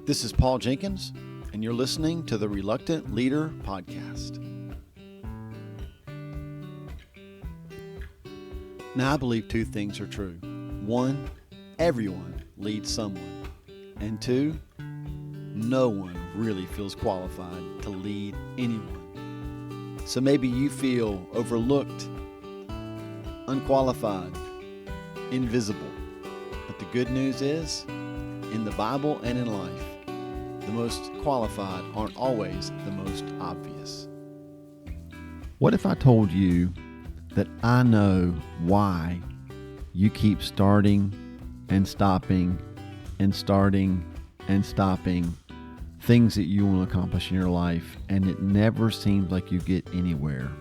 This is Paul Jenkins, and you're listening to the Reluctant Leader Podcast. Now, I believe two things are true. One, everyone leads someone. And two, no one really feels qualified to lead anyone. So maybe you feel overlooked, unqualified, invisible. But the good news is, in the Bible and in life, the most qualified aren't always the most obvious. What if I told you that I know why you keep starting and stopping and starting and stopping things that you want to accomplish in your life, and it never seems like you get anywhere?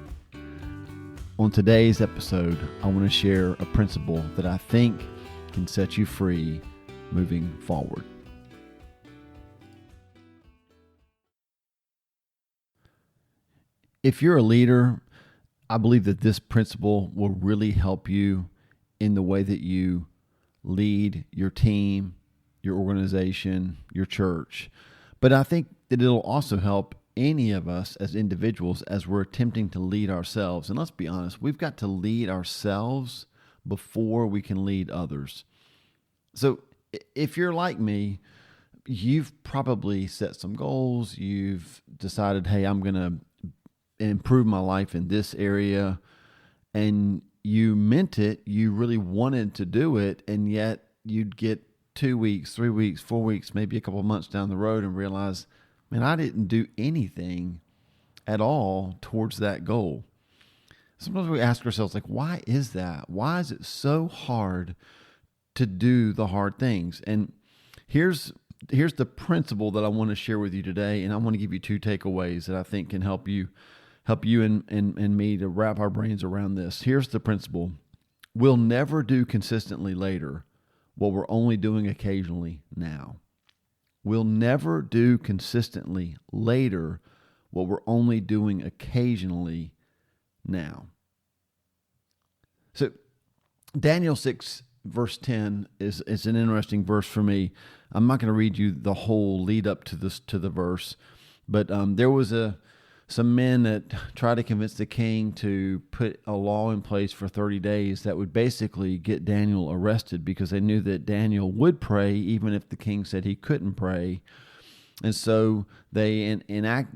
On today's episode, I want to share a principle that I think can set you free moving forward. If you're a leader, I believe that this principle will really help you in the way that you lead your team, your organization, your church. But I think that it'll also help any of us as individuals as we're attempting to lead ourselves. And let's be honest, we've got to lead ourselves before we can lead others. So if you're like me, you've probably set some goals. You've decided, hey, I'm going to improve my life in this area, and you meant it, you really wanted to do it, and yet you'd get 2 weeks, 3 weeks, 4 weeks, maybe a couple of months down the road and realize, man, I didn't do anything at all towards that goal. Sometimes we ask ourselves, like, why is that? Why is it so hard to do the hard things? And here's the principle that I want to share with you today, and I want to give you two takeaways that I think can help you and me to wrap our brains around this. Here's the principle. We'll never do consistently later what we're only doing occasionally now. We'll never do consistently later what we're only doing occasionally now. So Daniel 6 verse 10 is an interesting verse for me. I'm not going to read you the whole lead up to the verse, but there was some men that tried to convince the king to put a law in place for 30 days that would basically get Daniel arrested, because they knew that Daniel would pray even if the king said he couldn't pray. And so the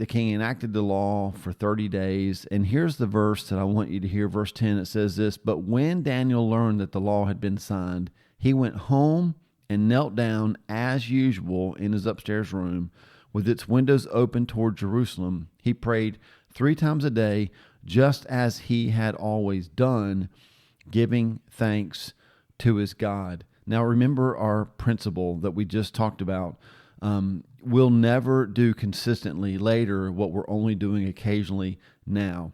king enacted the law for 30 days. And here's the verse that I want you to hear. Verse 10, it says this: "But when Daniel learned that the law had been signed, he went home and knelt down as usual in his upstairs room, with its windows open toward Jerusalem. He prayed 3 times a day, just as he had always done, giving thanks to his God." Now remember our principle that we just talked about. We'll never do consistently later what we're only doing occasionally now.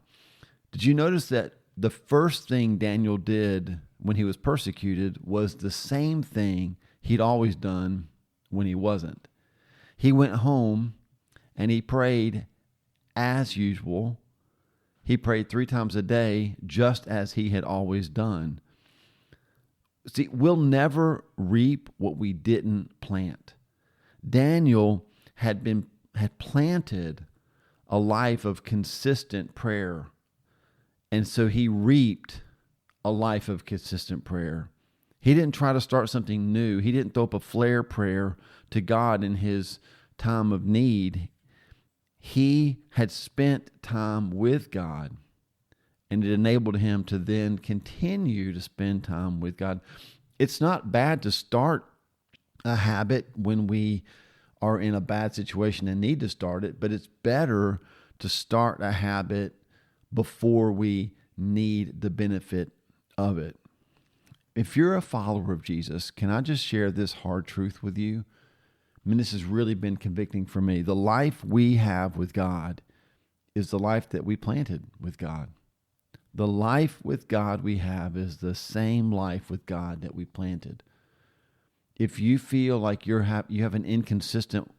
Did you notice that the first thing Daniel did when he was persecuted was the same thing he'd always done when he wasn't? He went home and he prayed as usual. He prayed 3 times a day, just as he had always done. See, we'll never reap what we didn't plant. Daniel had planted a life of consistent prayer, and so he reaped a life of consistent prayer. He didn't try to start something new. He didn't throw up a flare prayer to God in his time of need. He had spent time with God, and it enabled him to then continue to spend time with God. It's not bad to start a habit when we are in a bad situation and need to start it, but it's better to start a habit before we need the benefit of it. If you're a follower of Jesus, can I just share this hard truth with you? I mean, this has really been convicting for me. The life we have with God is the life that we planted with God. The life with God we have is the same life with God that we planted. If you feel like you have an inconsistent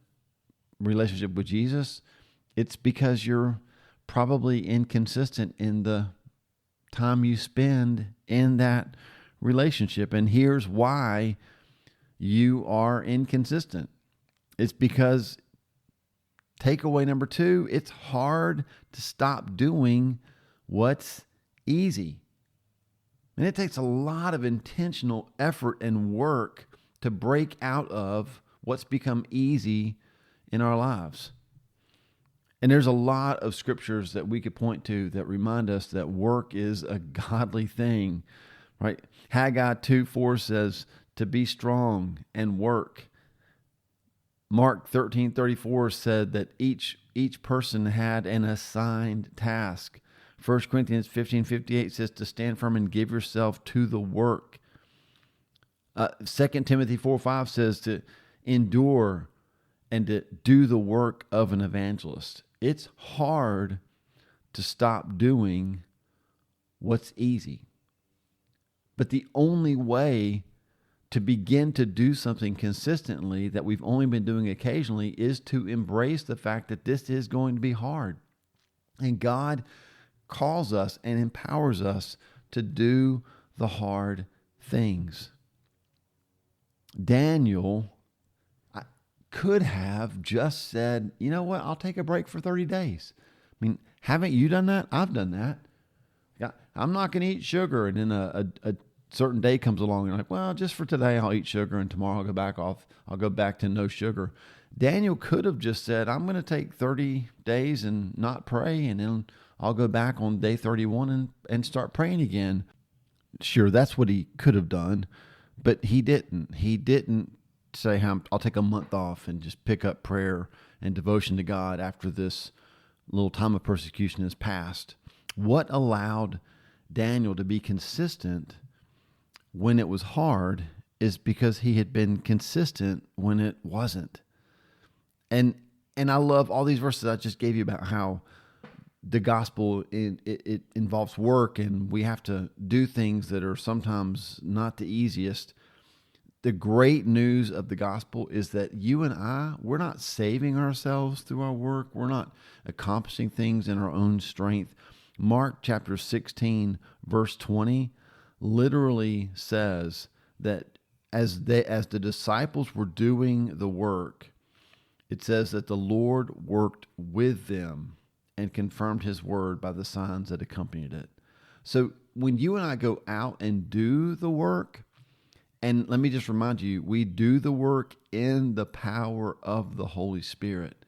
relationship with Jesus, it's because you're probably inconsistent in the time you spend in that relationship. And here's why you are inconsistent. It's because, takeaway number 2, it's hard to stop doing what's easy. And it takes a lot of intentional effort and work to break out of what's become easy in our lives. And there's a lot of scriptures that we could point to that remind us that work is a godly thing, right? Haggai 2:4 says to be strong and work. Mark 13:34 said that each person had an assigned task. 1 Corinthians 15:58 says to stand firm and give yourself to the work. 2 Timothy 4:5 says to endure and to do the work of an evangelist. It's hard to stop doing what's easy. But the only way to begin to do something consistently that we've only been doing occasionally is to embrace the fact that this is going to be hard. And God calls us and empowers us to do the hard things. Daniel could have just said, you know what, I'll take a break for 30 days. I mean, haven't you done that? I've done that. Yeah, I'm not going to eat sugar. And then a certain day comes along and you're like, well, just for today, I'll eat sugar. And tomorrow I'll go back to no sugar. Daniel could have just said, I'm going to take 30 days and not pray. And then I'll go back on day 31 and start praying again. Sure, that's what he could have done, but he didn't. He didn't say, I'll take a month off and just pick up prayer and devotion to God after this little time of persecution has passed. What allowed Daniel to be consistent when it was hard is because he had been consistent when it wasn't. And I love all these verses I just gave you about how the gospel, it involves work and we have to do things that are sometimes not the easiest. The great news of the gospel is that you and I, we're not saving ourselves through our work. We're not accomplishing things in our own strength. Mark chapter 16, verse 20, literally says that as the disciples were doing the work, it says that the Lord worked with them and confirmed his word by the signs that accompanied it. So when you and I go out and do the work, and let me just remind you, we do the work in the power of the Holy Spirit.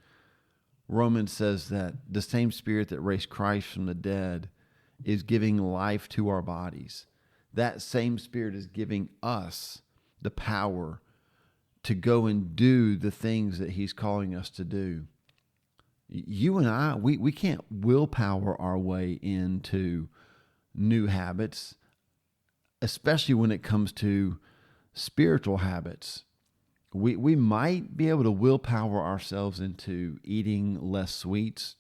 Romans says that the same Spirit that raised Christ from the dead is giving life to our bodies. That same Spirit is giving us the power to go and do the things that he's calling us to do. You and I, we can't willpower our way into new habits, especially when it comes to spiritual habits. We might be able to willpower ourselves into eating less sweets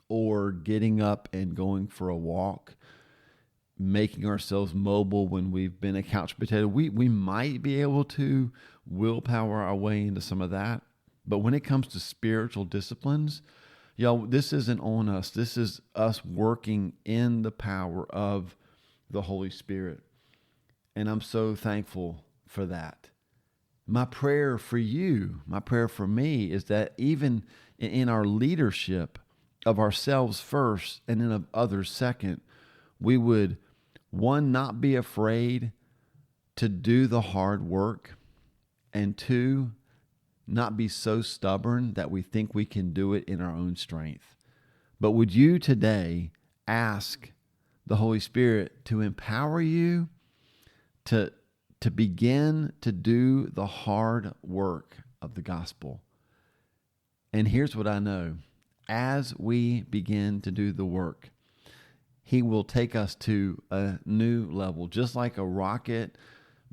or getting up and going for a walk, making ourselves mobile when we've been a couch potato. We might be able to willpower our way into some of that. But when it comes to spiritual disciplines, y'all, this isn't on us. This is us working in the power of the Holy Spirit. And I'm so thankful for that. My prayer for you, my prayer for me is that even in our leadership of ourselves first and then of others second, we would, one, not be afraid to do the hard work, and two, not be so stubborn that we think we can do it in our own strength. But would you today ask the Holy Spirit to empower you to begin to do the hard work of the gospel? And here's what I know. As we begin to do the work, he will take us to a new level, just like a rocket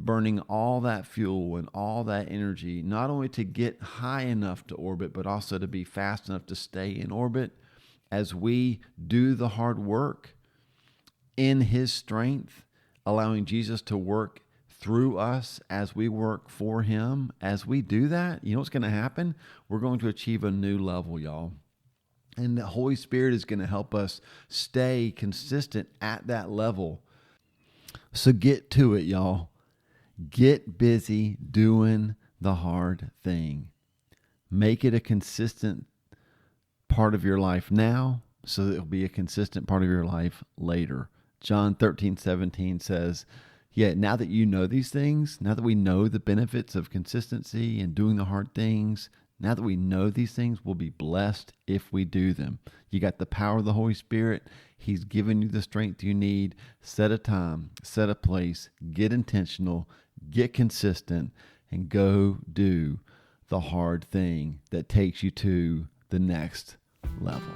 burning all that fuel and all that energy, not only to get high enough to orbit, but also to be fast enough to stay in orbit. As we do the hard work in his strength, allowing Jesus to work through us as we work for him, as we do that, you know what's going to happen? We're going to achieve a new level, y'all. And the Holy Spirit is going to help us stay consistent at that level. So get to it, y'all. Get busy doing the hard thing. Make it a consistent part of your life now so that it'll be a consistent part of your life later. John 13:17 says, "Yet now that you know these things, now that we know the benefits of consistency and doing the hard things, now that we know these things, we'll be blessed if we do them." You got the power of the Holy Spirit. He's given you the strength you need. Set a time, set a place, get intentional, get consistent, and go do the hard thing that takes you to the next level.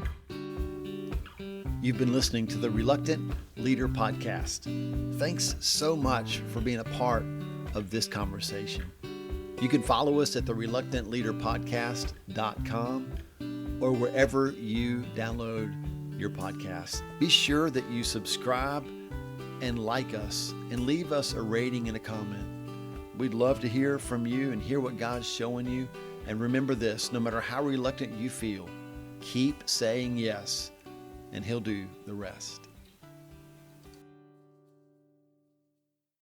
You've been listening to the Reluctant Leader Podcast. Thanks so much for being a part of this conversation. You can follow us at the reluctantleaderpodcast.com or wherever you download your podcast. Be sure that you subscribe and like us and leave us a rating and a comment. We'd love to hear from you and hear what God's showing you. And remember this, no matter how reluctant you feel, keep saying yes, and He'll do the rest.